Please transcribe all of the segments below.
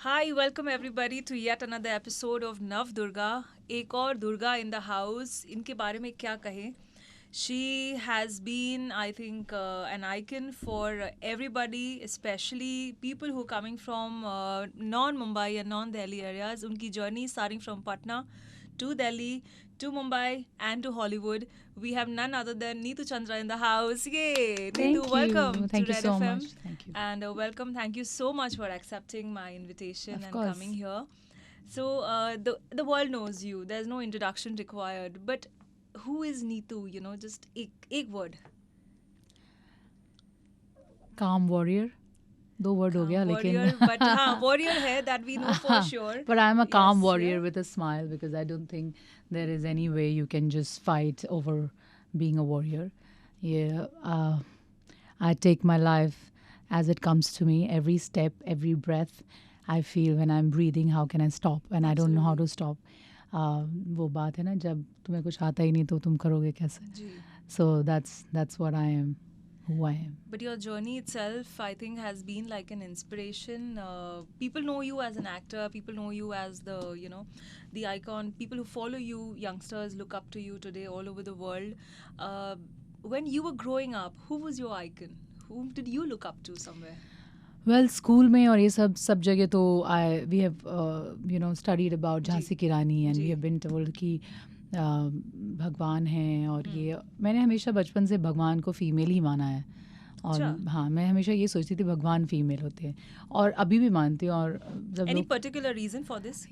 Hi, welcome everybody to yet another episode of NavDurga. एक और Durga in the house. इनके बारे में क्या कहें? She has been, I think, an icon for everybody, especially people who are coming from non-Mumbai and non-Delhi areas. उनकी journey starting from Patna to Delhi, to Mumbai, and to Hollywood. We have none other than Neetu Chandra in the house. Yay! Neetu, Thank welcome you. to Thank you Red so FM. much. Thank you. And welcome. Thank you so much for accepting my invitation Of and course. coming here. So the world knows you. There's no introduction required. But who is Neetu? You know, just एक word. Calm warrior. दो word हो गया Warrior, लेकिन but हाँ, warrior है that we know for sure. But I'm a calm Yes, warrior yeah. with a smile because I don't think there is any way you can just fight over being a warrior. Yeah, I take my life as it comes to me. Every step, every breath I feel when I'm breathing, how can I stop? And I don't know how to stop. वो बात है ना जब तुम्हें कुछ आता ही नहीं तो तुम करोगे कैसे? जी. So that's what I am, who I am. But your journey itself, I think, has been like an inspiration. People know you as an actor. People know you as the icon. People who follow you, youngsters, look up to you today all over the world. When you were growing up, who was your icon? Whom did you look up to somewhere? Well, school में और ये सब जगह तो we have studied about Jhansi की रानी and we have been told कि भगवान हैं और ये मैंने हमेशा बचपन से भगवान को फीमेल ही माना है और हाँ मैं हमेशा ये सोचती थी भगवान फीमेल होते हैं और अभी भी मानती हूँ और जब Any particular reason for this?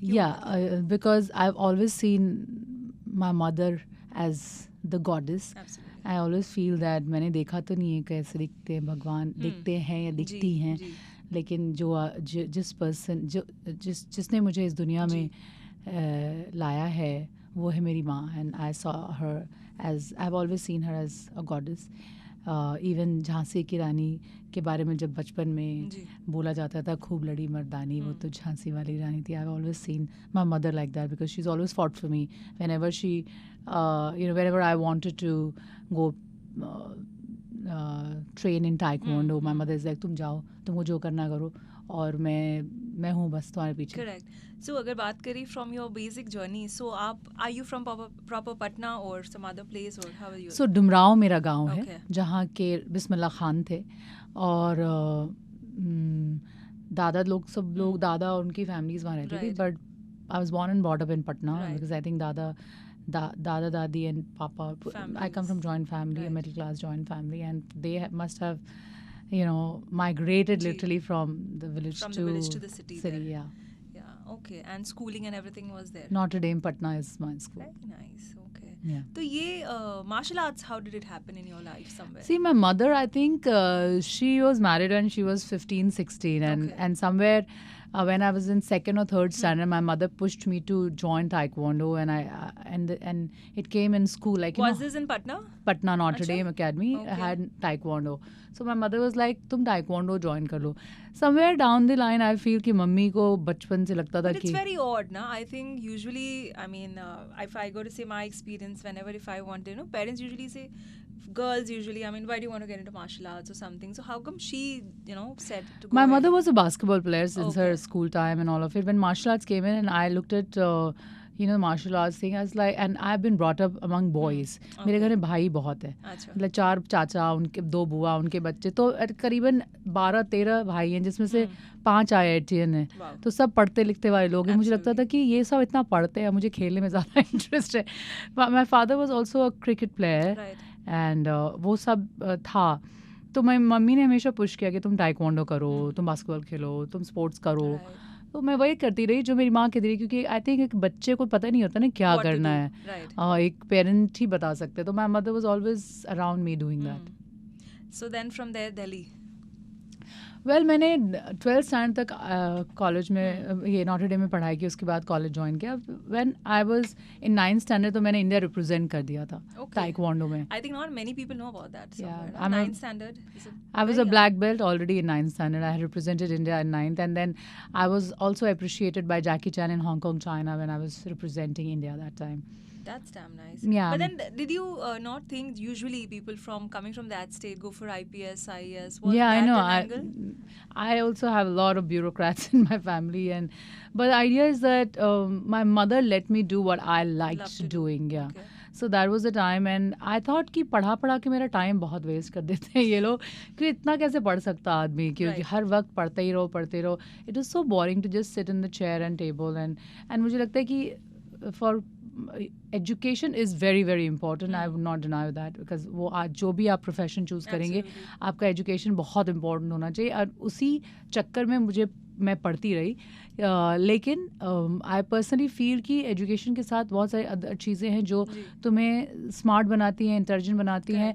because I've always seen my mother as the goddess. Absolutely. I always feel that मैंने देखा तो नहीं है कैसे दिखते हैं भगवान दिखते हैं या दिखती हैं लेकिन जिसने मुझे इस दुनिया में लाया है वो है मेरी माँ and I saw her as I've always seen her as a goddess. Even Jhansi की रानी के बारे में जब बचपन में बोला जाता था खूब लड़ी मर्दानी वो तो झांसी वाली रानी थी. I've always seen my mother like that because she's always fought for me whenever she whenever I wanted to go train in taekwondo. My mother is like तुम जाओ तुमको जो करना करो और मैं हूँ बस तुम्हारे पीछे. Correct. So अगर बात करें from your basic journey, so are you from proper Patna or some other place or how are you? So Dumraon मेरा गांव है जहाँ के बिस्मिल्लाह खान थे और दादा लोग सब लोग दादा और उनकी फैमिलीज वहाँ रहती थी but I was born and bought up in Patna because I think dada dadi and papa I come from joint family a middle class joint family and they must have migrated literally from the village to the city yeah. Okay, and schooling and everything was there. Notre Dame Patna is my school. Very nice. Okay. Yeah. So ye martial arts, how did it happen in your life somewhere? See, my mother, I think she was married when she was 15, 16 and somewhere when I was in second or third standard, my mother pushed me to join taekwondo and it came in school like was this in Patna? Patna Notre Dame Academy had taekwondo. So my mother was like, "तुम taekwondo join कर लो." Somewhere down the line, I feel कि mummy को बचपन से लगता था कि. But it's very odd, na? I think usually, I mean, if I go to say my experience, whenever if I want to, parents usually say, girls usually, I mean, why do you want to get into martial arts or something? So how come she, said to go My ahead? mother was a basketball player since her school time and all of it. When martial arts came in and I looked at the martial arts thing, I was like, and I've been brought up among boys. मेरे घर में भाई बहुत है मतलब 4 चाचा उनके 2 बुआ उनके बच्चे तो करीबन 12-13 भाई हैं जिसमें से 5 IITian हैं तो सब पढ़ते लिखते वाले लोग हैं. मुझे लगता था कि ये सब इतना पढ़ते हैं मुझे खेलने में ज़्यादा इंटरेस्ट है. My father was also a cricket player and वो सब था तो मैं मम्मी ने हमेशा पुश किया कि तुम taekwondo करो तुम बास्केटबॉल खेलो तुम स्पोर्ट्स करो तो मैं वही करती रही जो मेरी माँ कहती रही क्योंकि आई थिंक एक बच्चे को पता नहीं होता ना क्या करना है एक पेरेंट ही बता सकते तो my mother was always around me doing that. So then from there Delhi. Well मैंने 12th स्टैंडर्ड तक कॉलेज में ये नॉटर डेम में पढ़ाई की उसके बाद कॉलेज ज्वाइन किया. When I was in 9th standard तो मैंने इंडिया रिप्रेजेंट कर दिया था ताइक्वांडो में. I think not many people know about that. Yeah, 9th standard. I was a black belt already in 9th standard. I had represented India in 9th and then I was also appreciated by Jackie Chan in Hong Kong, China when I was representing India that time. That's damn nice. Yeah. But then, did you not think usually people coming from that state go for IPS, IAS? Was Yeah, I that know. an angle? I also have a lot of bureaucrats in my family, but the idea is that my mother let me do what I liked doing. Yeah. Okay. So that was the time, and I thought कि पढ़ा पढ़ा के मेरा time बहुत waste कर देते हैं ये लोग कि इतना कैसे पढ़ सकता आदमी क्योंकि हर वक्त पढ़ते ही रहो. It was so boring to just sit in the chair and table and मुझे लगता है कि for education is very very important. I would not deny that because वो आज जो भी आप प्रोफेशन चूज करेंगे आपका एजुकेशन बहुत इम्पोर्टेंट होना चाहिए और उसी चक्कर में मैं पढ़ती रही. लेकिन आई पर्सनली फील कि एजुकेशन के साथ बहुत सारी अदर चीज़ें हैं जो तुम्हें स्मार्ट बनाती हैं, इंटेलिजेंट बनाती हैं.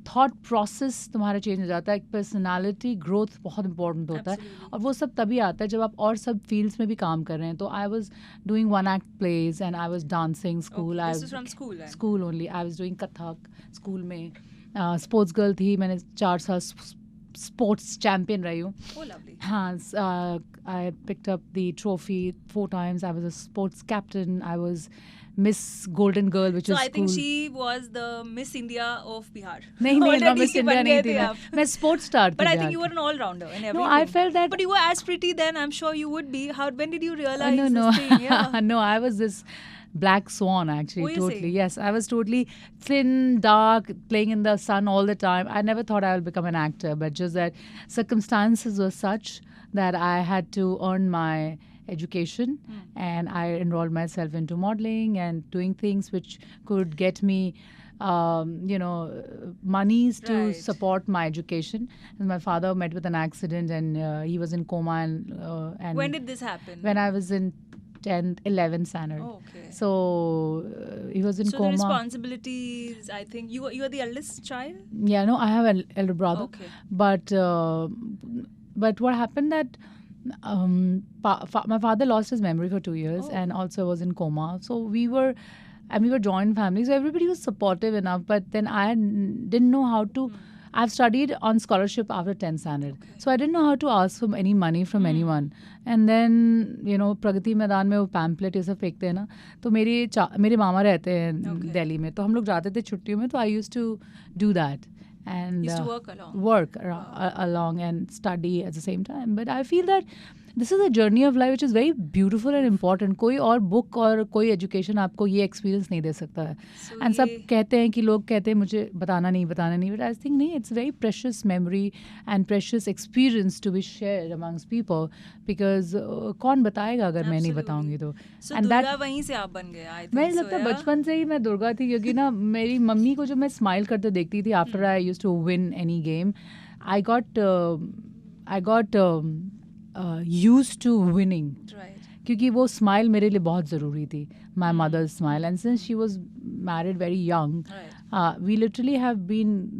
थॉट प्रोसेस तुम्हारा चेंज हो जाता है. पर्सनालिटी ग्रोथ बहुत इंपॉर्टेंट होता है और वो सब तभी आता है जब आप और सब फील्ड्स में भी काम कर रहे हैं. तो I was doing one act plays and I was dancing school. School only. I was doing Kathak school में. स्पोर्ट्स गर्ल थी. मैंने 4 साल स्पोर्ट्स चैम्पियन रही हूँ. हाँ. I picked up the trophy 4 times. I was a sports captain. I was Miss Golden Girl, which is I think cool. she was the Miss India of Bihar. नहीं Miss India नहीं थी मैं sports star थी. But I think you were an all-rounder in everything. No, I felt that. But you were as pretty then. I'm sure you would be. When did you realize this thing? Yeah. No, I was this black swan actually. Totally. Yes, I was totally thin, dark, playing in the sun all the time. I never thought I would become an actor, but just that circumstances were such that I had to earn my education and I enrolled myself into modeling and doing things which could get me monies to support my education. And my father met with an accident and he was in coma and when did this happen? When I was in 10th 11th standard. Okay. So he was in coma. So the responsibilities, I think you are the eldest child? Yeah, no, I have an elder brother. Okay. But what happened that my father lost his memory for 2 years and also was in coma. So we were joint family. So everybody was supportive enough. But then I didn't know how to. I've studied on scholarship after 10th standard. Okay. So I didn't know how to ask for any money from anyone. And then, Pragati Maidan में वो pamphlet ये सब फेंकते हैं ना. तो मेरे मामा रहते हैं दिल्ली में. तो हम लोग जाते थे छुट्टियों में. तो I used to do that. And used to work along and study at the same time. But I feel that this is a journey of life which is very beautiful and important. कोई और book और कोई education आपको ये experience नहीं दे सकता है. And सब कहते हैं कि लोग कहते हैं मुझे बताना नहीं. But I think नहीं, it's very precious memory and precious experience to be shared amongst people because कौन बताएगा अगर मैं नहीं बताऊंगी तो. So दुर्गा वहीं से आप बन गए. मैं लगता है बचपन से ही मैं दुर्गा थी क्योंकि ना मेरी मम्मी को जब मैं smile करते देखती थी after I used to win any game, I got used to winning. Right. क्योंकि वो स्माइल मेरे लिए बहुत ज़रूरी थी. My mother's smile, and since she was married very young, we literally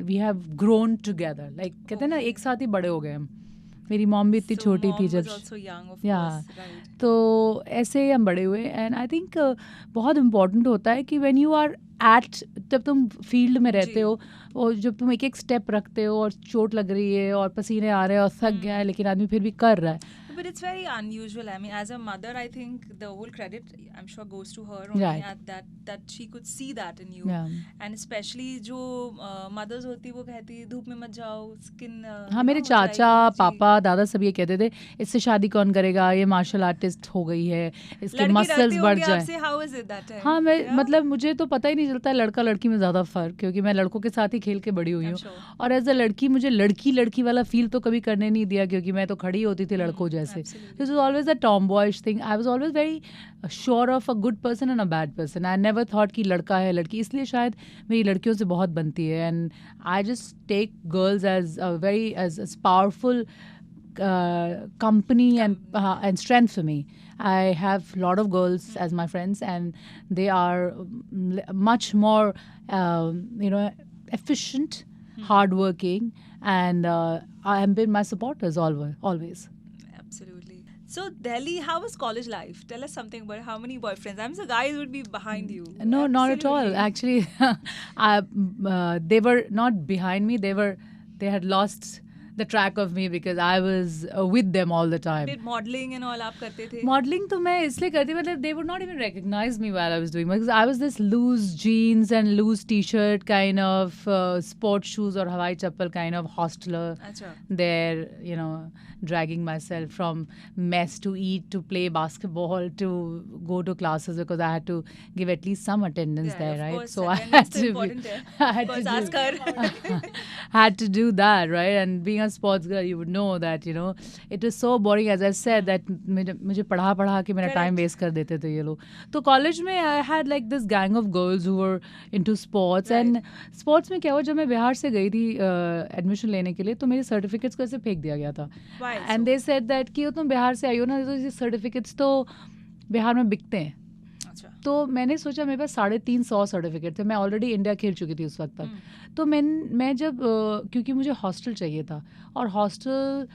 we have grown together. Like कहते हैं ना एक साथ ही बड़े हो गए हम. मेरी मॉम भी इतनी छोटी थी जब. तो ऐसे हम बड़े हुए. एंड आई थिंक बहुत इम्पोर्टेंट होता है कि व्हेन यू आर जब तुम फील्ड में रहते हो और जब तुम एक एक स्टेप रखते हो और चोट लग रही है और पसीने आ रहे हैं और थक गया है लेकिन आदमी फिर भी कर रहा है. But it's very unusual. I mean, as a mother, I think the whole credit, I'm sure, goes to her only at that she could see that in you. Yeah. And especially जो mothers होती वो कहती धूप में मत जाओ, skin. हाँ, मेरे चाचा, पापा, दादा सब ये कहते थे इससे शादी कौन करेगा, ये मार्शल आर्टिस्ट हो गई है, इसके मसल्स बढ़ जाए. How is it that time? हाँ, मतलब मुझे तो पता ही नहीं चलता है लड़का लड़की में ज़्यादा फ़र्क क्योंकि मैं लड़कों के साथ ही खेल के बड़ी हुई हूँ. और एज अ लड़की मुझे लड़की वाला फील तो कभी करने नहीं दिया क्योंकि मैं तो खड़ी होती थी लड़कों जैसे. This was always a tomboyish thing. I was always very sure of a good person and a bad person. I never thought कि लड़का है लड़की. इसलिए शायद मेरी लड़कियों से बहुत बनती है. And I just take girls as a very as powerful company and strength for me. I have a lot of girls as my friends and they are much more efficient, hardworking, and I have been my supporters always. Absolutely. So Delhi, how was college life? Tell us something about how many boyfriends. I'm sure guys would be behind you. No, not at all. Actually, they were not behind me. They had lost the track of me because I was with them all the time. Did modeling and all आप करते थे? Modeling तो मैं इसलिए करती मतलब they would not even recognize me while I was doing because I was this loose jeans and loose t-shirt kind of sports shoes or हवाई चप्पल kind of hosteler. अच्छा. There, you know, dragging myself from mess to eat to play basketball to go to classes because I had to give at least some attendance there, right? Course, so I had to had to do that, right? And being a sports girl, you would know that, you know, it was so boring, as I said, that मुझे पढ़ा के मेरा time waste कर देते थे ये लोग. तो college में I had like this gang of girls who were into sports, and sports में क्या हुआ, जब मैं बिहार से गई थी admission लेने के लिए, तो मेरे certificates को ऐसे फेंक दिया गया था. And they said that कि तुम बिहार से आई हो ना, तो ये certificates तो बिहार में बिकते हैं. तो मैंने सोचा मेरे पास 350 सर्टिफिकेट थे. मैं ऑलरेडी इंडिया खेल चुकी थी उस वक्त तक. तो मैं जब क्योंकि मुझे हॉस्टल चाहिए था, और hostel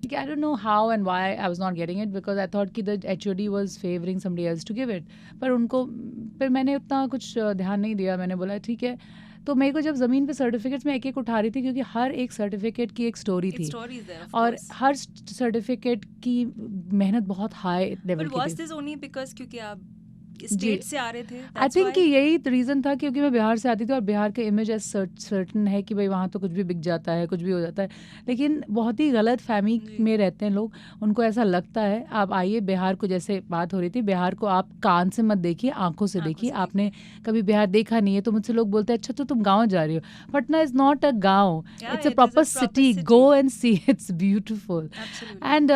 I don't know how and why I was not getting it because I thought कि the HOD was favoring somebody else to give it. पर मैंने उतना कुछ ध्यान नहीं दिया. मैंने बोला ठीक है. तो मेरे को जब ज़मीन पे सर्टिफिकेट्स में एक एक उठा रही थी, क्योंकि हर एक सर्टिफिकेट की एक स्टोरी थी, और हर सर्टिफिकेट की मेहनत बहुत हाई लेवल की थी. Was this only because क्योंकि आप स्टेट से आ रहे थे? आई थिंक कि यही रीज़न था, क्योंकि मैं बिहार से आती थी और बिहार के इमेज एज सर्टन है कि भाई वहाँ तो कुछ भी बिक जाता है, कुछ भी हो जाता है. लेकिन बहुत ही गलत फहमी में रहते हैं लोग. उनको ऐसा लगता है, आप आइए बिहार को, जैसे बात हो रही थी, बिहार को आप कान से मत देखिए, आंखों से देखिए. आपने कभी बिहार देखा नहीं है, तो मुझसे लोग बोलते हैं अच्छा तो तुम गाँव जा रही हो. Patna is not a gaon, it's a proper city. Go and see, it's beautiful. And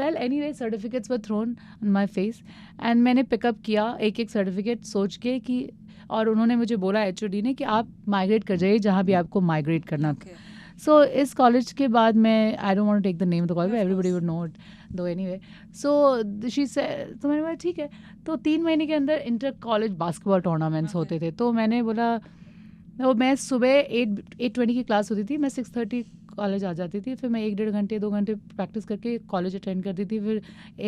well anyway, certificates were thrown on my face and मैंने पिकअप किया एक एक सर्टिफिकेट सोच के कि, और उन्होंने मुझे बोला HOD ने कि आप माइग्रेट कर जाइए जहाँ भी आपको माइग्रेट करना. सो इस कॉलेज के बाद मैं, I don't want to take the name of the college, everybody would know it though anyway. So she say, तो मैंने बोला ठीक है. तो 3 महीने के अंदर इंटर कॉलेज बास्केटबॉल टूर्नामेंट्स होते थे. तो मैंने बोला, तो मैं सुबह 8:20 की क्लास होती थी, मैं 6:30 कॉलेज आ जाती थी. फिर मैं 1-1.5 घंटे प्रैक्टिस करके कॉलेज अटेंड करती थी. फिर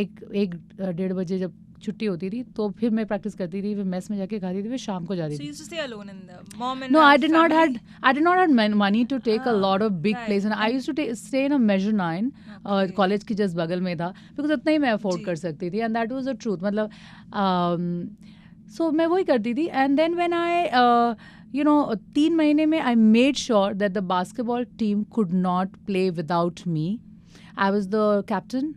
1-1:30 बजे जब छुट्टी होती थी तो फिर मैं प्रैक्टिस करती थी. फिर मेस में जाके खाती थी, फिर शाम को जाती थी. So you used to stay alone in the mom and No, I did family? not had money to take a lot of big place, and I used to stay in a Measure 9 college की just बगल में था, because उतना ही मैं afford कर सकती थी. And that was the truth. मतलब सो मैं वही करती थी. And then when I you know, 3 महीने में I made sure that the basketball team could not play without me. I was the captain.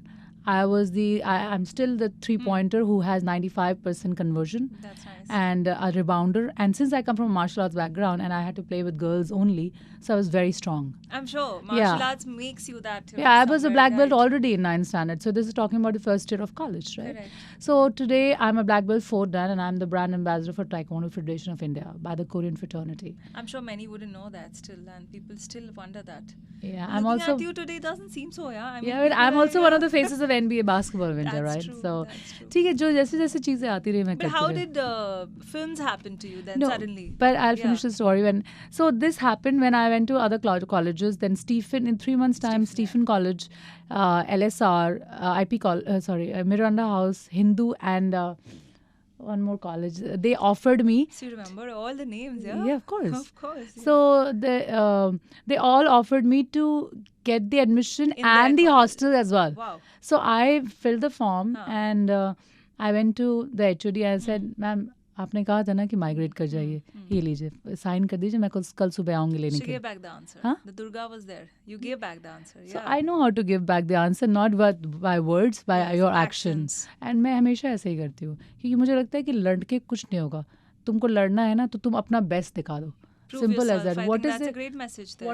I'm still the 3-pointer who has 95% conversion. That's nice. And a rebounder. And since I come from a martial arts background and I had to play with girls only, so I was very strong. I'm sure martial arts makes you that. Yeah, I was a black belt already in 9th standard. So this is talking about the first year of college, right? Correct. So today I'm a black belt 4th dan, and I'm the brand ambassador for Taekwondo Federation of India by the Korean fraternity. I'm sure many wouldn't know that still, and people still wonder that. Yeah, I'm also. Looking at you today doesn't seem so. Yeah, I mean, but I'm also one of the faces of NBA basketball winter, right? True, so ठीक है, जो जैसे चीजें आती रही मैं करती रही. But how did films happen to you then suddenly? But I'll finish the story. So this happened when I went to other colleges. Then Stephen, in 3 months' time, Stephen College, LSR, IP Miranda House, Hindu, and one more college. They offered me. So you remember all the names, yeah? Yeah, of course. Of course. Yeah. So they all offered me to get the admission and the hostel as well. Wow. So I filled the form and I went to the HOD and I said, "Ma'am, आपने कहा था ना कि migrate कर जाइए, ये लीजिए, sign कर दीजिए, मैं कल सुबह आऊंगी लेने के लिए." She gave back the answer. Huh? The Durga was there. You gave back the answer. Yeah. So I know how to give back the answer, not by words, by your actions. And मैं हमेशा ऐसे ही करती हूँ, क्योंकि मुझे लगता है कि लड़के कुछ नहीं होगा. तुमको लड़ना है ना, तो तुम अपना बेस्ट दिखा दो. Simple as that. That's a great message there.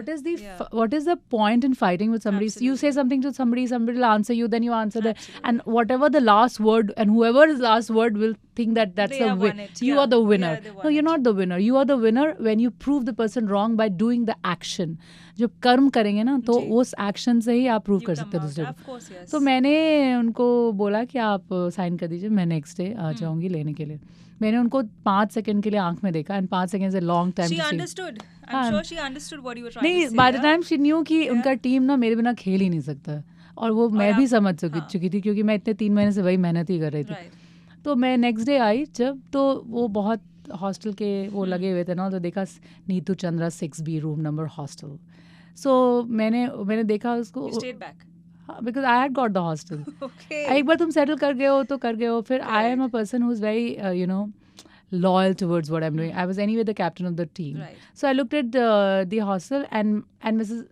What is the point in fighting with somebody? Absolutely. You say something to somebody will answer you, then you answer that, and whatever the last word, and whoever's last word will think that's the win. You are the winner. No, you're not the winner. You are the winner when you prove the person wrong by doing the action. जब कर्म करेंगे ना, तो उस action से ही आप prove कर सकते हैं दूसरे को. तो मैंने उनको बोला कि आप साइन कर दीजिए, मैं नेक्स्ट डे आ जाऊंगी लेने के लिए. मैंने उनको 5 सेकंड के लिए आंख में देखा, एंड 5 सेकंड से long time. She understood. I'm sure she understood what you were trying to say. नहीं, by the time she knew कि उनका टीम ना मेरे बिना खेल ही नहीं सकता, और वो मैं भी समझ चुकी थी, क्योंकि मैं इतने 3 महीने से वही मेहनत ही कर रही थी. तो मैं नेक्स्ट डे आई जब, तो वो बहुत हॉस्टल के वो लगे हुए थे ना, तो देखा Neetu Chandra 6B room number hostel. So मैंने देखा उसको. You stayed back. Because I had got the hostel. Okay. एक बार तुम settle कर गए हो तो कर गए हो. फिर I am a person who's very loyal towards what I'm doing. I was anyway the captain of the team. Right. So I looked at the hostel and Mrs.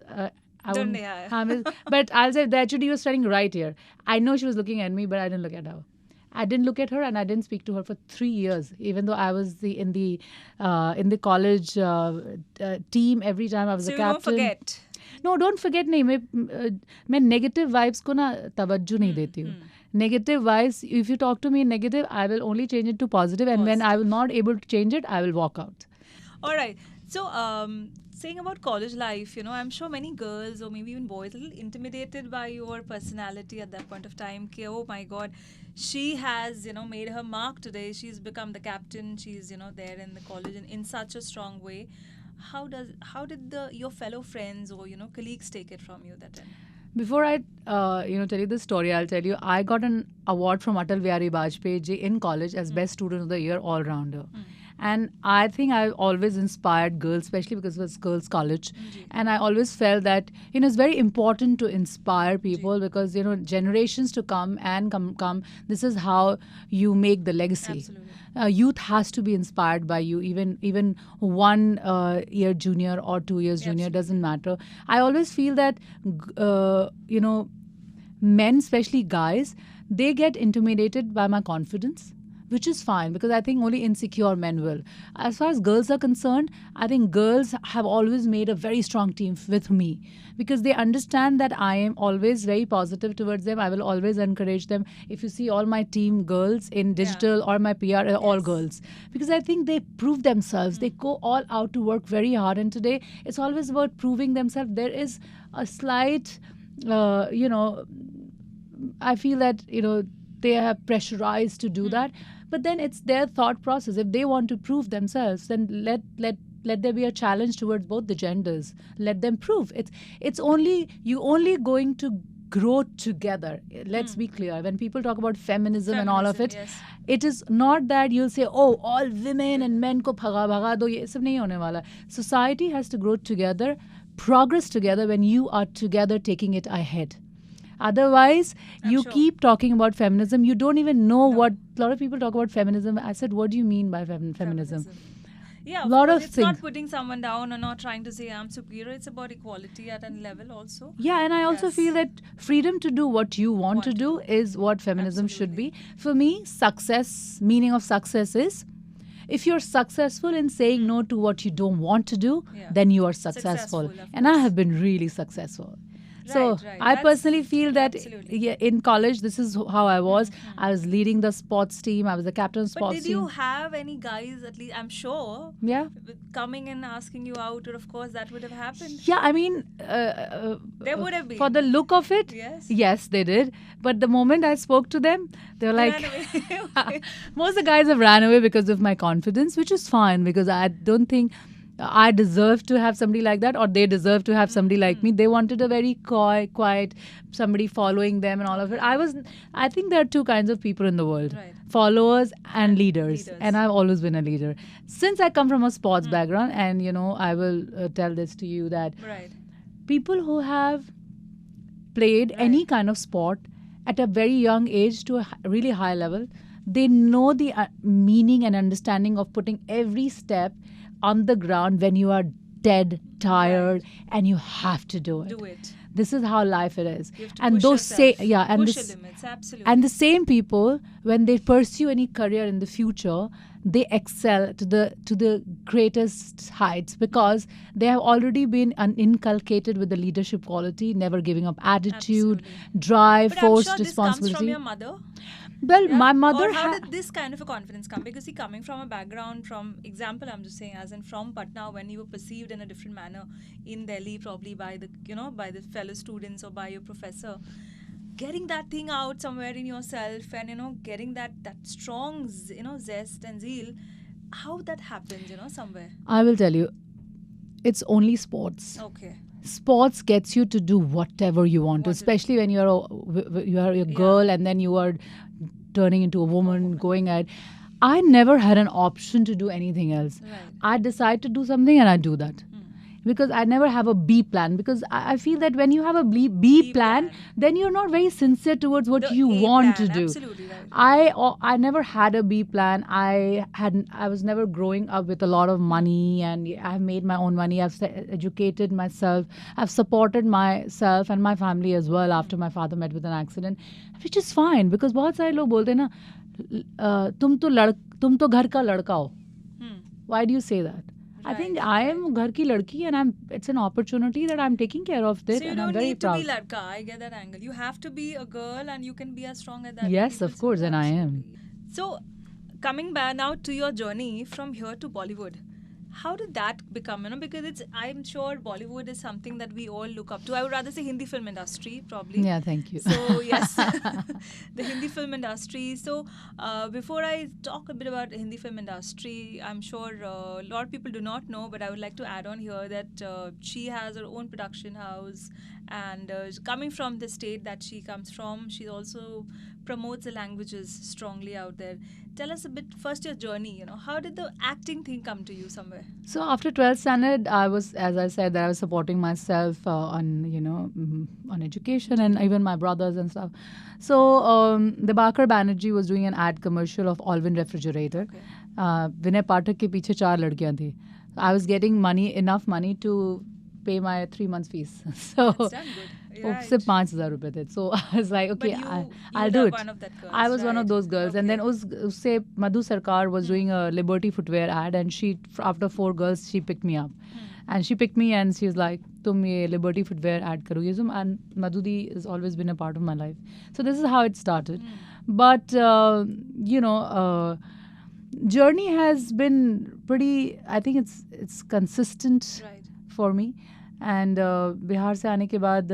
But I'll say the HOD was standing right here. I know she was looking at me, but I didn't look at her. I didn't look at her and I didn't speak to her for 3 years, even though I was in the college team. Every time I was so a captain. Don't forget. No, don't forget. नहीं मैं negative vibes को ना तवज्जो नहीं देती हूँ. Negative vibes, if you talk to me in negative, I will only change it to positive, and when I will not able to change it, I will walk out. All right. So, saying about college life, I'm sure many girls or maybe even boys a little intimidated by your personality at that point of time. Ki, oh my God, she has, made her mark today. She's become the captain. She's, there in the college in such a strong way. How did your fellow friends or, colleagues take it from you that time? Before I, tell you this story, I'll tell you, I got an award from Atal Bihari Vajpayee ji in college as Best Student of the Year All-Rounder. And I think I've always inspired girls, especially because it was girls' college. And I always felt that, it's very important to inspire people because, generations to come and come, this is how you make the legacy. Absolutely. Youth has to be inspired by you, even 1 year junior or 2 years junior, doesn't matter. I always feel that, men, especially guys, they get intimidated by my confidence, which is fine because I think only insecure men will. As far as girls are concerned, I think girls have always made a very strong team with me because they understand that I am always very positive towards them. I will always encourage them. If you see all my team girls in digital or my PR are all girls because I think they prove themselves. They go all out to work very hard, and today it's always about proving themselves. There is a slight, I feel that, they are pressurized to do that. But then it's their thought process. If they want to prove themselves, then let there be a challenge towards both the genders. Let them prove. It's only going to grow together. Let's be clear. When people talk about feminism and all of it, it is not that you'll say, oh, all women and men ko bhaga do. Ye sab nahi hone wala. Society has to grow together, progress together when you are together taking it ahead. Otherwise, you keep talking about feminism. You don't even know what... A lot of people talk about feminism. I said, what do you mean by feminism? Yeah, a lot of things. It's not putting someone down or not trying to say I'm superior. It's about equality at a level also. Yeah, and I also feel that freedom to do what you want to do is what feminism should be. For me, meaning of success is... If you're successful in saying no to what you don't want to do, then you are successful. And I have been really successful. So I personally feel that in college, this is how I was. I was leading the sports team. I was the captain of sports team. But did you have any guys, at least, I'm sure, coming and asking you out? Or of course, that would have happened. Yeah, I mean... there would have been. For the look of it, yes, they did. But the moment I spoke to them, they were like... Most of the guys have ran away because of my confidence, which is fine because I don't think... I deserve to have somebody like that, or they deserve to have somebody like me. They wanted a very quiet, somebody following them and all of it. I think there are two kinds of people in the world, followers and leaders. And I've always been a leader. Since I come from a sports background, and, I will tell this to you that people who have played any kind of sport at a very young age to a really high level, they know the meaning and understanding of putting every step on the ground when you are dead, tired, and you have to do it. This is how life it is. And those push your limits, absolutely. And the same people, when they pursue any career in the future, they excel to the greatest heights because they have already been inculcated with the leadership quality, never giving up attitude, drive, force, responsibility. This comes from your mother. Well, my mother... Or how did this kind of a confidence come? Because coming from a background from, example, I'm just saying, as in from Patna, when you were perceived in a different manner in Delhi, probably by the, by the fellow students or by your professor, getting that thing out somewhere in yourself and, getting that strong, zest and zeal, how that happens, somewhere? I will tell you, it's only sports. Okay. Sports gets you to do whatever you want to, especially when you are a girl and then you are turning into a woman, going at... I never had an option to do anything else. I decide to do something and I do that. because I never have a B plan, because I feel that when you have a B plan, then you're not very sincere towards what you want to do. Absolutely right. I never had a B plan. I was never growing up with a lot of money, and I've made my own money. I've educated myself. I've supported myself and my family as well after my father met with an accident, which is fine, because बहुत सारे लोग बोलते हैं ना, तुम तो घर का लड़का हो. Why do you say that? I think I am घर की लड़की, and it's an opportunity that I'm taking care of this, and I'm very proud. So you don't need to be ladka. I get that angle. You have to be a girl, and you can be as strong as that. Yes, of course, and I am. So, coming back now to your journey from here to Bollywood, how did that become? Because I'm sure Bollywood is something that we all look up to. I would rather say Hindi film industry, probably. Yeah, thank you. So yes, the Hindi film industry. So before I talk a bit about Hindi film industry, I'm sure a lot of people do not know, but I would like to add on here that she has her own production house, and coming from the state that she comes from, she also promotes the languages strongly out there. Tell us a bit, first your journey, how did the acting thing come to you somewhere? So after 12th standard, I was, as I said, that I was supporting myself on education, and even my brothers and stuff. So the Bakar Banerjee was doing an ad commercial of Alvin refrigerator. Vinay Pathak ke piche 4 ladkiyan thi. I was getting enough money to pay my 3 months fees. So that's done good. सिर्फ 5,000 रुपए थे. So I was like, okay, I'll do it. I was one of those girls. And then उससे Madhu Sarkar was doing a Liberty footwear ad, and she, after 4 girls, she picked me up. And she picked me, and she was like, तुम ये Liberty footwear ad करोगे. And Madhudi has always been a part of my life. So this is how it started. But journey has been pretty, I think it's consistent for me. And Bihar से आने के बाद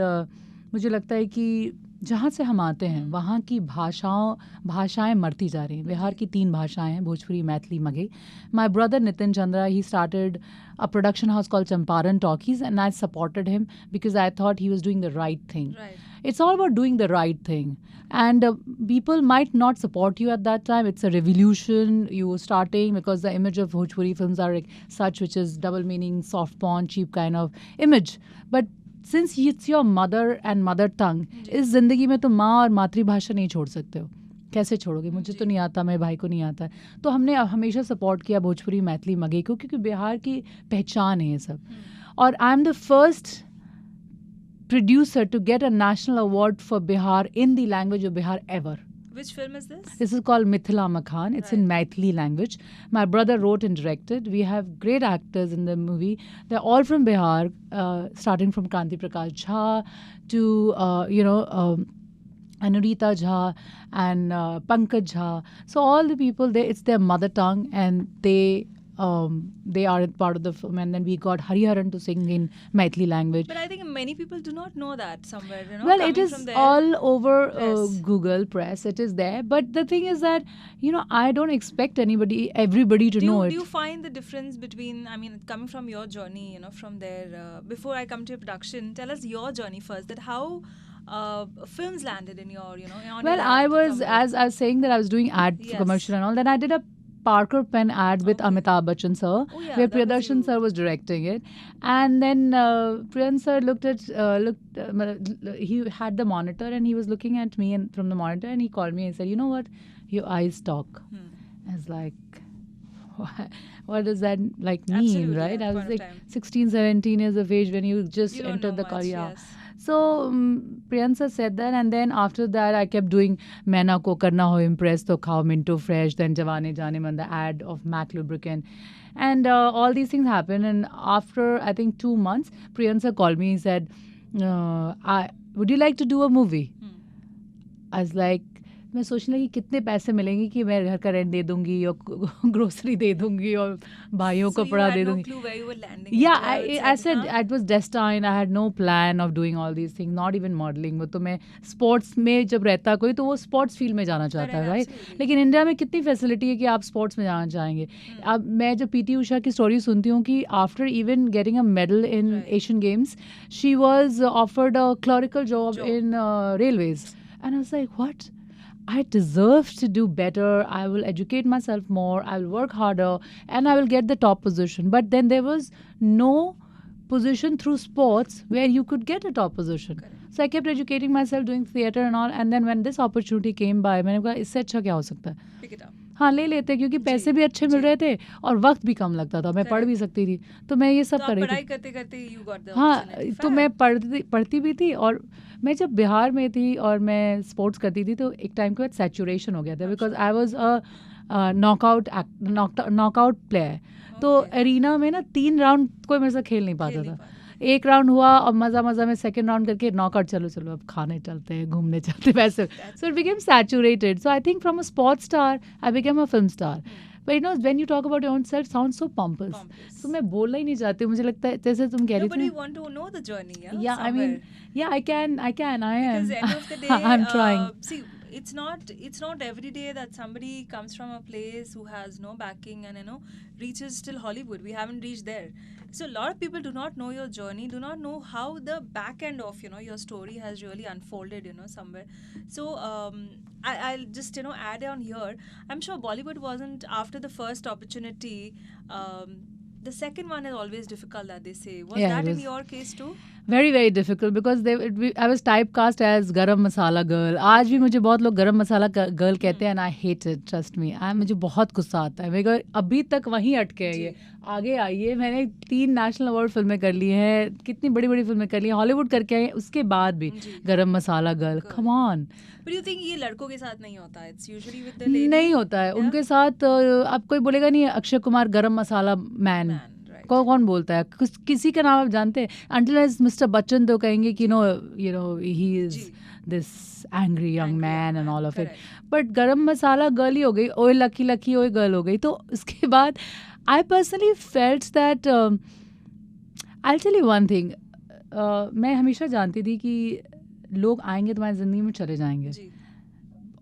मुझे लगता है कि जहाँ से हम आते हैं वहाँ की भाषाएं मरती जा रही हैं. बिहार की 3 भाषाएं हैं, Bhojpuri, Maithili, Magahi. My brother Nitin Chandra, he started a production house called Champaran Talkies, and I supported him because I thought he was doing the right thing. It's all about doing the right thing. And people might not support you at that time. It's a revolution you were starting, because the image of Bhojpuri films are like such, which is double meaning, soft porn, cheap kind of image. But since it's your mother and mother tongue, इस जिंदगी में तो माँ और मातृभाषा नहीं छोड़ सकते हो. कैसे छोड़ोगे? मुझे तो नहीं आता, मेरे भाई को नहीं आता. तो हमने हमेशा सपोर्ट किया भोजपुरी, मैथिली, मगही को, क्योंकि बिहार की पहचान है ये सब. और I am the first producer to get a national award for Bihar in the language of Bihar ever. Which film is this? This is called Mithila Makhan. It's in Maithili language. My brother wrote and directed. We have great actors in the movie. They're all from Bihar, starting from Kanti Prakash Jha to, Anurita Jha and Pankaj Jha. So all the people, it's their mother tongue, and they are part of the film. And then we got Hariharan to sing in Maithili language. But I think many people do not know that somewhere. Well, it is all over Google Press. It is there. But the thing is that, I don't expect everybody to know it. Do you find the difference between, coming from your journey, from there, before I come to your production, tell us your journey first, that how films landed in your, Well, I was, as I was saying, that I was doing ad commercial and all. Then I did a Parker pen ad with Amitabh Bachchan sir, where Priyadarshan sir was directing it. And then Priyan sir he had the monitor, and he was looking at me from the monitor, and he called me and said, you know what, your eyes talk. I was like, what does that mean, right? I was 16, 17 years of age when you just entered the career. Yes. So Priyansa said that, and then after that I kept doing Maina ko karna ho impress to khao Minto Fresh, then Jawane Jane Man, the ad of MAC lubricant, and all these things happened. And after I think 2 months, Priyansa called me and said, would you like to do a movie? I was like, मैं सोचने लगी कितने पैसे मिलेंगे कि मैं घर का रेंट दे दूंगी और ग्रोसरी दे दूंगी और भाइयों को कपड़ा दे दूंगी. Yeah, I said it was destined. I had no plan of doing all these things, not even modeling. वो तो मैं स्पोर्ट्स में जब रहता कोई तो वो स्पोर्ट्स फील्ड में जाना चाहता है, राइट? लेकिन इंडिया में कितनी फैसिलिटी है कि आप स्पोर्ट्स में जाना चाहेंगे. अब मैं जब पीटी उषा की स्टोरी सुनती हूँ कि after even getting a medal in Asian games, she was offered a clerical job in railways, and I was like, what? I deserve to do better. I will educate myself more. I will work harder, and I will get the top position. But then there was no position through sports where you could get a top position. Correct. So I kept educating myself, doing theatre and all. And then when this opportunity came by, मैंने कहा इससे अच्छा क्या हो सकता है? Pick it up. हाँ ले लेते, क्योंकि पैसे भी अच्छे मिल रहे थे और वक्त भी कम लगता था, मैं पढ़ भी सकती थी, तो मैं ये सब कर रही थी. पढ़ाई करते करते you got the हाँ, opportunity. तो मैं पढ़ती भी थी. और मैं जब बिहार में थी और मैं स्पोर्ट्स करती थी तो एक टाइम के बाद सैचुरेशन हो गया था, because I was a knockout player. तो एरिना में ना 3 राउंड कोई मेरे साथ खेल नहीं पाता था. एक राउंड हुआ और मज़ा में सेकंड राउंड करके नॉकआउट, चलो अब खाने चलते हैं, घूमने चलते हैं, वैसे. So it became saturated. So I think from a sports star I became a film star. But you know, when you talk about your own self, sounds so pompous. So मैं बोलना ही नहीं चाहती हूँ. मुझे लगता है जैसे तुम कह रही थी. But you want to know the journey, yeah? Yeah, somewhere. I mean, yeah, I can, I am. Because end of the day, I'm trying. See, it's not every day that somebody comes from a place who has no backing and reaches till Hollywood. We haven't reached there. So a lot of people do not know your journey, do not know how the back end of your story has really unfolded, somewhere. So I'll just add on here. I'm sure Bollywood wasn't after the first opportunity. The second one is always difficult, that they say. Was that in your case too? Very, very difficult because I was typecast as garam masala girl. आज भी मुझे बहुत लोग गरम masala girl कहते हैं and I hate it, trust me. मुझे बहुत गुस्सा आता है. मेरे को अभी तक वहीं अटके है ये. आगे आइए, मैंने 3 नेशनल अवार्ड फिल्में कर ली हैं, कितनी बड़ी बड़ी फिल्में कर ली हैं, हॉलीवुड करके आए, उसके बाद भी garam masala girl. Come on. But you think ये लड़कों के साथ नहीं होता है? It's usually with the ladies. नहीं होता है. उनके साथ अब कोई बोलेगा नहीं अक्षय कुमार गरम मसाला मैन. कौन बोलता है? किसी का नाम आप जानते हैं? Until as Mr. Bachchan तो कहेंगे कि he is this angry young man and all of it. But गरम मसाला गर्ल ही हो गई, ओए लकी ओए गर्ल हो गई. तो उसके बाद I personally felt that I'll tell you one thing. मैं हमेशा जानती थी कि लोग आएंगे तुम्हारी ज़िंदगी में, चले जाएंगे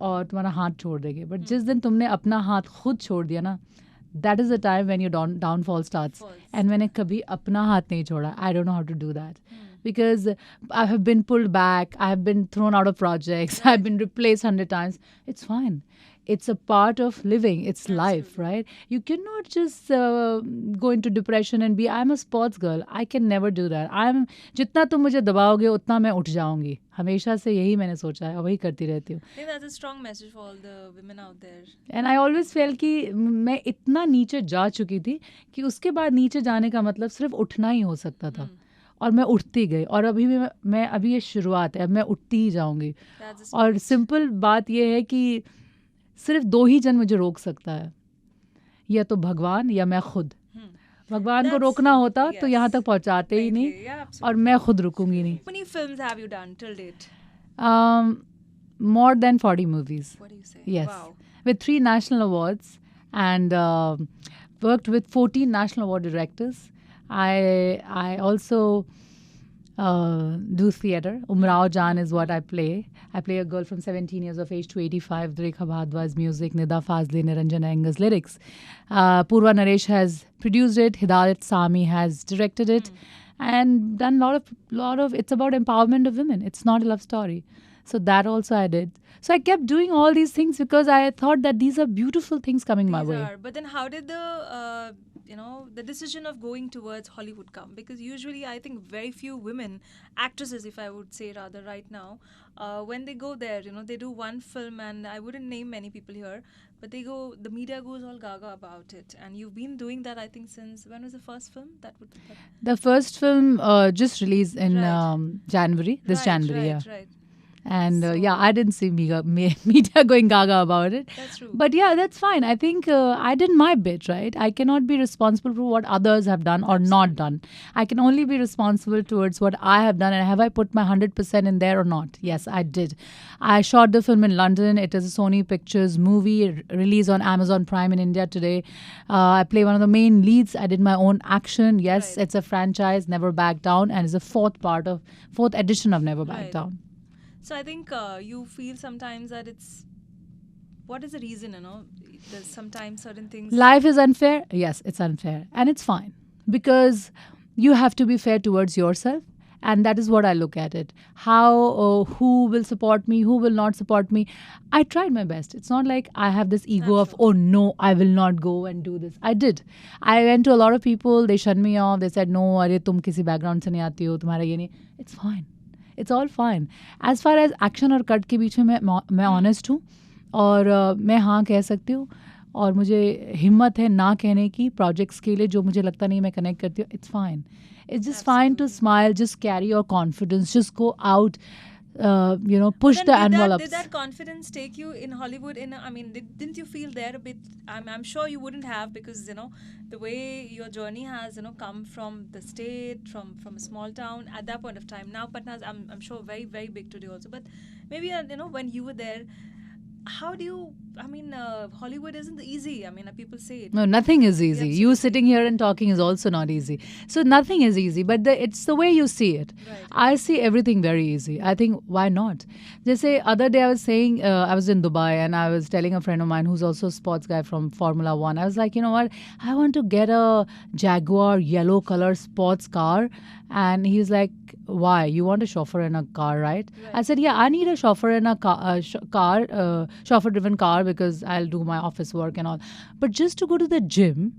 और तुम्हारा हाथ छोड़ देंगे. बट जिस दिन तुमने अपना हाथ खुद छोड़ दिया ना, that is the time when your downfall starts. And मैंने कभी अपना हाथ नहीं छोड़ा. I don't know how to do that. Because I have been pulled back, I have been thrown out of projects, I have been replaced 100 times. It's fine. It's a part of living. It's life, right? You cannot just go into depression and be, I'm a sports girl. I can never do that. जितना तुम मुझे दबाओगे उतना मैं उठ जाऊंगी. हमेशा से यही मैंने सोचा है और वही करती रहती हूँ. I think that's a strong message for all the women out there. And I always felt कि मैं इतना नीचे जा चुकी थी कि उसके बाद नीचे जाने का मतलब सिर्फ उठना ही हो सकता था. और मैं उठती गई और अभी भी मैं अभी ये शुरुआत है, अब मैं उठती ही जाऊंगी. और सिंपल बात ये है कि सिर्फ 2 ही जन मुझे रोक सकता है, या तो भगवान या मैं खुद. भगवान को रोकना होता तो यहाँ तक पहुँचाते ही नहीं, और मैं खुद रुकूंगी नहीं. How many films have you done till date? More than 40 movies. What do you say? Yes. Wow. With 3 national awards and worked with 14 national award directors. I also do theatre. Umrao Jan is what I play. I play a girl from 17 years of age to 85. Rekha Bhardwaj music, Nida Fazli, Niranjan Iyengar's lyrics. Purva Naresh has produced it. Hidayat Sami has directed it, and done lot of. It's about empowerment of women. It's not a love story. So that also I did. So I kept doing all these things because I thought that these are beautiful things coming my way. But then how did the decision of going towards Hollywood come? Because usually I think very few women, actresses if I would say rather right now, when they go there, they do one film, and I wouldn't name many people here, but the media goes all gaga about it. And you've been doing that I think since, when was the first film? The first film just released in January, January. Right. And I didn't see media going gaga about it. That's true. But yeah, that's fine. I think I did my bit, right? I cannot be responsible for what others have done or not done. I can only be responsible towards what I have done. And have I put my 100% in there or not? Yes, I did. I shot the film in London. It is a Sony Pictures movie, released on Amazon Prime in India today. I play one of the main leads. I did my own action. Yes, It's a franchise, Never Back Down, and it's a fourth edition of Never Back Down. So I think you feel sometimes that what is the reason, there's sometimes certain things. Life is unfair. Yes, it's unfair. And it's fine. Because you have to be fair towards yourself And that is what I look at it. How, who will support me, who will not support me. I tried my best. It's not like I have this ego of, oh no, I will not go and do this. I did. I went to a lot of people, they shut me off, they said, no, अरे तुम किसी background से नहीं आती हो, तुम्हारा ये नहीं. It's fine. It's all fine. As far as action और cut के बीच में मैं honest हूँ और मैं हाँ कह सकती हूँ और मुझे हिम्मत है ना कहने की प्रोजेक्ट्स के लिए जो मुझे लगता नहीं मैं कनेक्ट करती हूँ. It's fine. It's just fine to smile, just carry your confidence, just go out, push the envelopes. Did that confidence take you in Hollywood? Didn't you feel there a bit? I'm sure you wouldn't have, because the way your journey has come from the state, from a small town at that point of time. Now Patna is, I'm sure, very very big today also. But maybe when you were there, how do you? Hollywood isn't easy. People say it. No, nothing is easy. Yeah, you sitting here and talking is also not easy. So nothing is easy, but it's the way you see it. Right. I see everything very easy. I think, why not? Just say, other day I was saying, I was in Dubai and I was telling a friend of mine who's also a sports guy from Formula 1. I was like, you know what? I want to get a Jaguar yellow color sports car. And he's like, why? You want a chauffeur in a car, right? I said, yeah, I need a chauffeur in a chauffeur-driven car, because I'll do my office work and all. But just to go to the gym,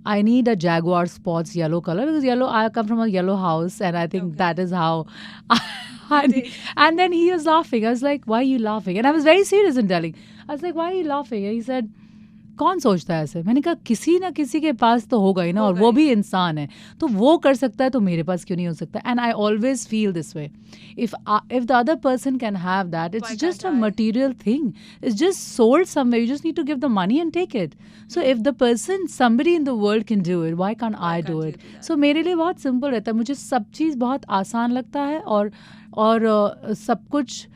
I need a Jaguar Sports yellow color, because I come from a yellow house, and I think that is how. And then he was laughing. I was like, why are you laughing? And I was very serious in telling. I was like, why are you laughing? And he said, कौन सोचता है ऐसे? मैंने कहा किसी ना किसी के पास तो होगा ही ना, और वो भी इंसान है, तो वो कर सकता है तो मेरे पास क्यों नहीं हो सकता? And I always feel this way. If the other person can have that, it's just a material thing. It's just sold somewhere. You just need to give the money and take it. So if somebody in the world can do it, why can't I do it? So मेरे लिए बहुत simple रहता है. मुझे सब चीज़ बहुत आसान लगता है, और सब कुछ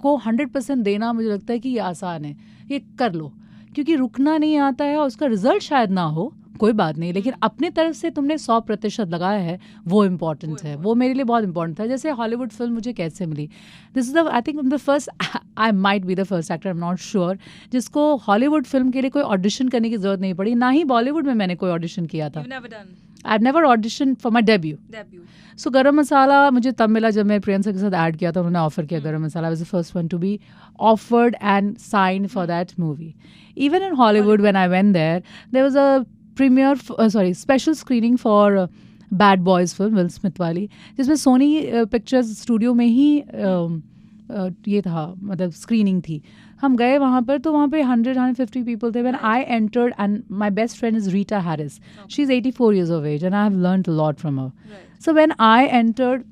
को 100% देना मुझे लगता है कि ये आसान है, ये कर लो. क्योंकि रुकना नहीं आता है और उसका रिजल्ट शायद ना हो, कोई बात नहीं, लेकिन अपने तरफ से तुमने 100% लगाया है, वो इम्पोर्टेंट है. वो मेरे लिए बहुत इंपॉर्टेंट था. जैसे हॉलीवुड फिल्म मुझे कैसे मिली, this is I think the first, I might be the first actor, I am not sure, जिसको हॉलीवुड फिल्म के लिए कोई ऑडिशन करने की जरूरत नहीं पड़ी. ना ही बॉलीवुड में मैंने कोई ऑडिशन किया था. I have never audition for my debut. So Garam Masala मुझे तब मिला जब मैं प्रियंका के साथ ऐड किया था, उन्होंने ऑफर किया Garam Masala. I was the first one to be offered and signed for that movie. Even in Hollywood, when I went there was a special screening for Bad Boys film, Will Smith वाली, जिसमें Sony Pictures studio में ही ये था, मतलब screening थी. हम गए वहाँ पर, तो वहाँ पे 150 people थे. When I entered, and my best friend is Rita Harris. She's 84 years of age, and I have learned a lot from her. So when I entered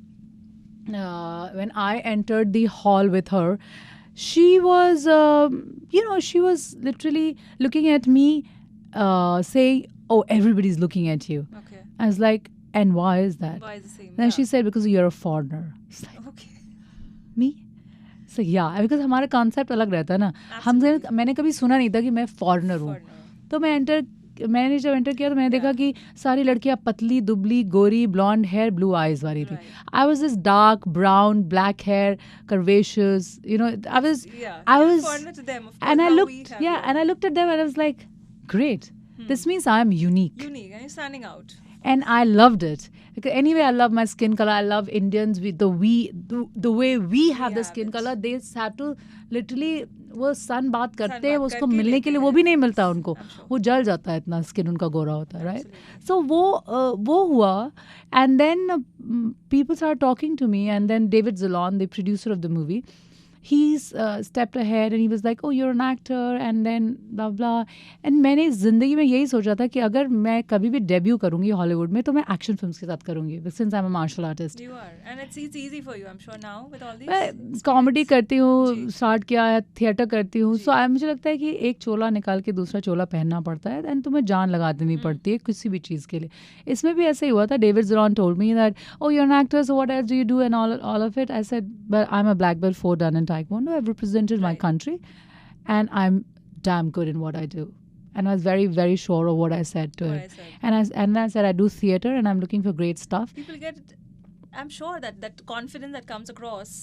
the hall with her, she was, she was literally looking at me, saying, oh, everybody's looking at you. Okay. I was like, and why is that? Why is the same? Then she said, because you're a foreigner. It's like, okay. Me? So yeah, because हमारा concept अलग रहता है ना. मैंने कभी सुना नहीं था कि मैं foreigner हूँ. तो मैंने जब एंटर किया तो मैंने देखा कि सारी लड़कियां पतली दुबली गोरी ब्लॉन्ड हेयर ब्लू आईज वाली थी. I was this dark brown black hair curvaceous, I was foreigner to them, of course, and I looked and I looked at them and I was like, great, this means I am unique and you're standing out. And I loved it, because anyway I love my skin color. I love Indians with the way we have the skin color. They have to literally, वो सन बात करते हैं, उसको मिलने के लिए वो भी नहीं मिलता उनको, वो जल जाता है, इतना स्किन उनका गोरा होता है, राइट? सो वो हुआ. And then people start talking to me, and then David Zelon, the producer of the movie, he stepped ahead and he was like, oh, you're an actor, and then blah blah. and मैंने ज़िंदगी में यही सोचा था कि अगर मैं कभी भी डेब्यू करूँगी हॉलीवुड में तो मैं एक्शन फिल्म्स के साथ करूँगी, since I'm a martial artist. You are, and it's easy for you, I'm sure, now with all these. मैं कॉमेडी करती हूँ, स्टार्ट किया है, थिएटर करती हूँ. सो मुझे लगता है कि एक चोला निकाल के दूसरा चोला पहनना पड़ता है, एंड तुम्हें जान लगा देनी पड़ती है किसी भी चीज़ के लिए. इसमें भी ऐसे ही हुआ था. David Zelon told me that, oh, you're an actor, so what else do you do, and all of it. I said, but I'm a black belt 4 dan in Taekwondo. I've represented my country, and I'm damn good in what I do. And I was very, very sure of what I said to him. And I said, I do theater, and I'm looking for great stuff. People get, I'm sure that confidence that comes across,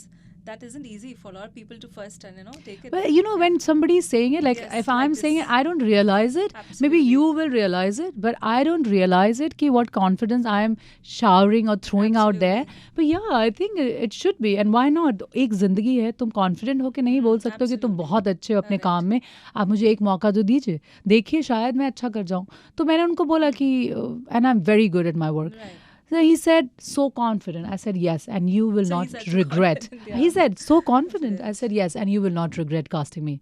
that isn't easy for a lot of people to first and take it. But when somebody is saying it, like if I'm saying it, I don't realize it. Absolutely. Maybe you will realize it, but I don't realize it ki what confidence I am showering or throwing out there. But yeah, I think it should be. And why not? एक जिंदगी है, तुम confident हो के नहीं बोल सकते हो कि तुम बहुत अच्छे हो अपने काम में, आप मुझे एक मौका तो दीजिए, देखिए शायद मैं अच्छा कर जाऊँ. तो मैंने उनको बोला कि and I'm very good at my work. So he said, so confident. I said, yes, and you will not regret. He said, so confident. I said, yes, and you will not regret casting me.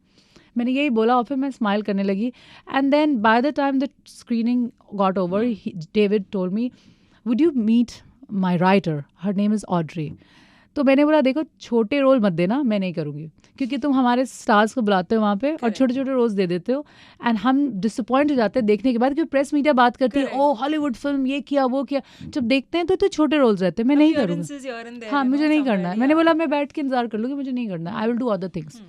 मैंने यही बोला और फिर मैं smile करने लगी. And then by the time the screening got over, David told me, would you meet my writer? Her name is Audrey. तो मैंने बोला देखो छोटे रोल मत देना, मैं नहीं करूँगी क्योंकि तुम हमारे स्टार्स को बुलाते हो वहाँ पे और छोटे छोटे रोल्स दे देते हो एंड हम डिसअपॉइंट हो जाते हैं देखने के बाद क्योंकि प्रेस मीडिया बात करती है ओ हॉलीवुड फिल्म ये किया वो किया, जब देखते हैं तो छोटे रोल्स रहते हैं. मैं नहीं करूँगी, हाँ मुझे नहीं करना है. मैंने बोला मैं बैठ के इंतजार कर लूँगी, मुझे नहीं करना है, I will do other things.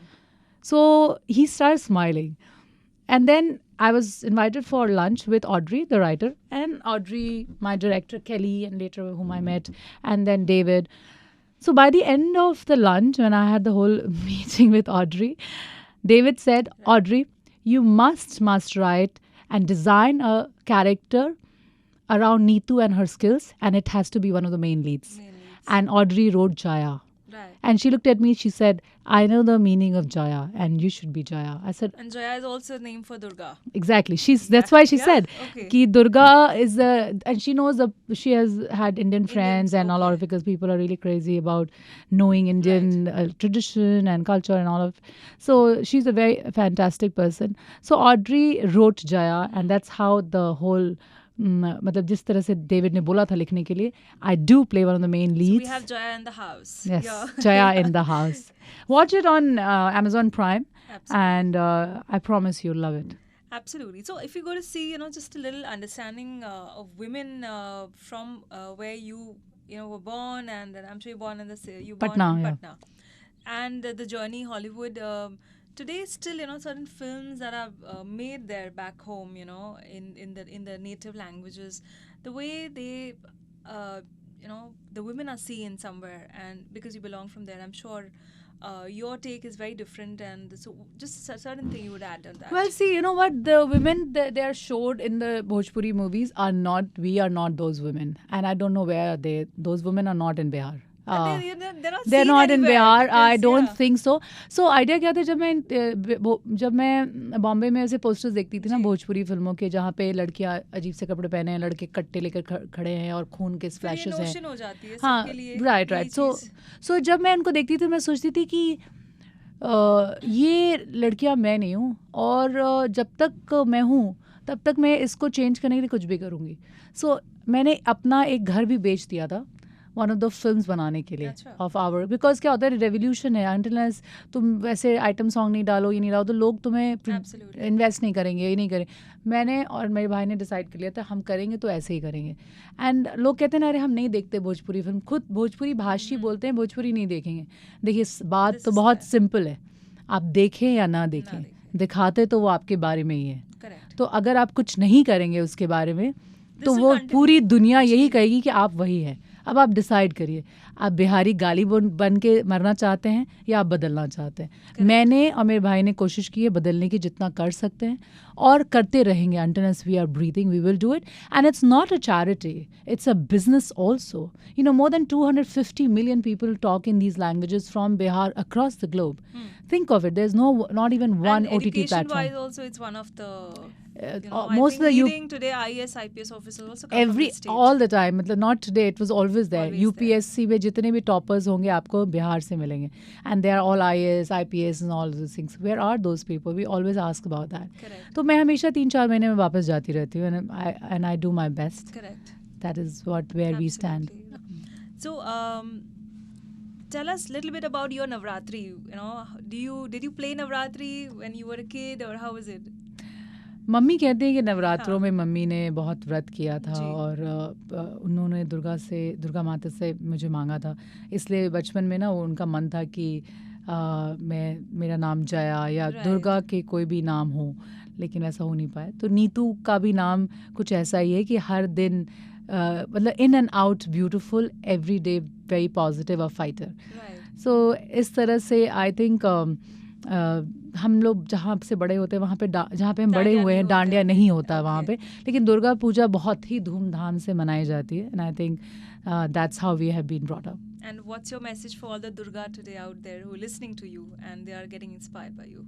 So he start smiling and then I was invited for lunch with Audrey, the writer, and Audrey, my director Kelly, and later whom I met, and then David. So by the end of the lunch, when I had the whole meeting with Audrey, David said, Audrey, you must write and design a character around Neetu and her skills, and it has to be one of the main leads. And Audrey wrote Jaya. Right. And she looked at me, she said, I know the meaning of Jaya and you should be Jaya. I said, and Jaya is also a name for Durga. Exactly. That's why she said ki Durga is and she knows she has had Indian friends and a lot of, because people are really crazy about knowing Indian tradition and culture and all of. So she's a very fantastic person. So Audrey wrote Jaya and that's how the whole मतलब जिस तरह से David ने बोला था लिखने के लिए, I do play one of the main leads. So we have Jaya in the house. Yes, Jaya in the house. Watch it on Amazon Prime. Absolutely. And I promise you'll love it. Absolutely. So if you go to see, just a little understanding of women from where you were born, and I'm sure you're born in Patna. And the journey Hollywood. Today, still, certain films that are made there back home, in the native languages, the way they, the women are seen somewhere, and because you belong from there, I'm sure your take is very different, and so just a certain thing you would add on that. Well, see, you know what? The women they are showed in the Bhojpuri movies are not. We are not those women, and I don't know where are they. Those women are not in Bihar. They're not in Bihar. I don't think so. So idea क्या था जब मैं बॉम्बे में ऐसे posters देखती थी ना भोजपुरी फिल्मों के जहाँ पे लड़कियाँ अजीब से कपड़े पहने हैं, लड़के कट्टे लेकर खड़े हैं और खून के स्प्लैशेस हैं. हाँ, राइट. So जब मैं उनको देखती थी मैं सोचती थी कि ये लड़कियाँ मैं नहीं हूँ और जब तक मैं हूँ तब तक मैं इसको चेंज करने के लिए कुछ भी करूँगी. So मैंने अपना एक घर भी बेच दिया था वन ऑफ द फिल्म्स बनाने के लिए ऑफ आवर, बिकॉज क्या होता है रेवोल्यूशन है, अनटिल तुम वैसे आइटम सॉन्ग नहीं डालो ये नहीं डालो तो लोग तुम्हें इन्वेस्ट नहीं करेंगे, ये नहीं करें. मैंने और मेरे भाई ने डिसाइड कर लिया था हम करेंगे तो ऐसे ही करेंगे. एंड लोग कहते हैं ना अरे हम नहीं देखते भोजपुरी फिल्म, खुद भोजपुरी भाषी बोलते हैं भोजपुरी नहीं देखेंगे. देखिए बात तो बहुत सिंपल है, आप देखें या ना देखें, दिखाते तो वो आपके बारे में ही है. तो अगर आप कुछ नहीं करेंगे उसके बारे में तो वो पूरी दुनिया यही कहेगी कि आप वही हैं. अब आप डिसाइड करिए, आप बिहारी गाली बन के मरना चाहते हैं या आप बदलना चाहते हैं. मैंने और मेरे भाई ने कोशिश की है बदलने की जितना कर सकते हैं और करते रहेंगे. until we are breathing we will do it, and it's not a charity, it's a business also. More than 250 million people talk in these languages from Bihar across the globe. Think of it, there's not even one and OTT platform. Education-wise also it's one of the most of the leading today IAS IPS officers also come from the state. all the time, मतलब not today, it was always there. UPSC में जितने भी toppers होंगे आपको बिहार से मिलेंगे, and they are all IAS IPS and all those things. Where are those people? We always ask about that. Correct. तो मैं हमेशा 3-4 महीने में वापस जाती रहती हूँ and I do my best. Correct. That is where we stand. So tell us a little bit about your Navratri. Did you play Navratri when you were a kid, or how was it? Mummy कहते हैं कि नवरात्रों में mummy ने बहुत व्रत किया था और उन्होंने दुर्गा माता से मुझे मांगा था, इसलिए बचपन में ना उनका मन था कि मेरा नाम जया या दुर्गा के कोई भी नाम हो, लेकिन ऐसा हो नहीं पाया. तो नीतू का भी नाम कुछ ऐसा ही है कि हर दिन मतलब in and out beautiful, every day very positive, a fighter. So इस तरह से आई थिंक हम लोग जहाँ से बड़े होते हैं वहाँ पे जहाँ पे हम बड़े हुए हैं डांडिया नहीं होता वहाँ पे, लेकिन दुर्गा पूजा बहुत ही धूमधाम से मनाई जाती है. And I think that's how we have been brought up. And what's your message for all the Durga today out there who are listening to you and they are getting inspired by you?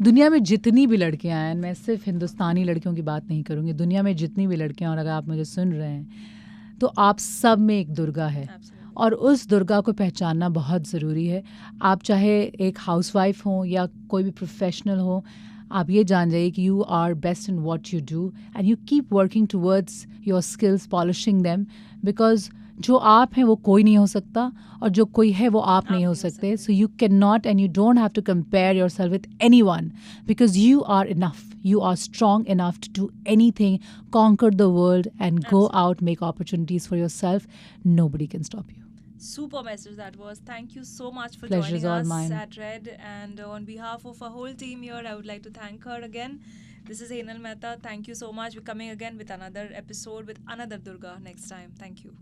दुनिया में जितनी भी लड़कियां हैं, मैं सिर्फ हिंदुस्तानी लड़कियों की बात नहीं करूँगी, दुनिया में जितनी भी लड़कियां, और अगर आप मुझे सुन रहे हैं तो आप सब में एक दुर्गा है. और उस दुर्गा को पहचानना बहुत ज़रूरी है. आप चाहे एक हाउसवाइफ हो या कोई भी प्रोफेशनल हो, आप ये जान जाइए कि you are best in what you do and you keep working towards your skills, polishing them, because जो आप हैं वो कोई नहीं हो सकता और जो कोई है वो आप नहीं हो सकते. So you can not and you don't have to compare yourself with anyone, because you are enough, you are strong enough to do anything, conquer the world and go out, make opportunities for yourself. Nobody can stop you. Super message that was. Thank you so much for Pleasure joining us mine. at Red, and on behalf of our whole team here, I would like to thank her again. This is Henal Mehta. Thank you so much. We're coming again with another episode with another Durga next time. Thank you.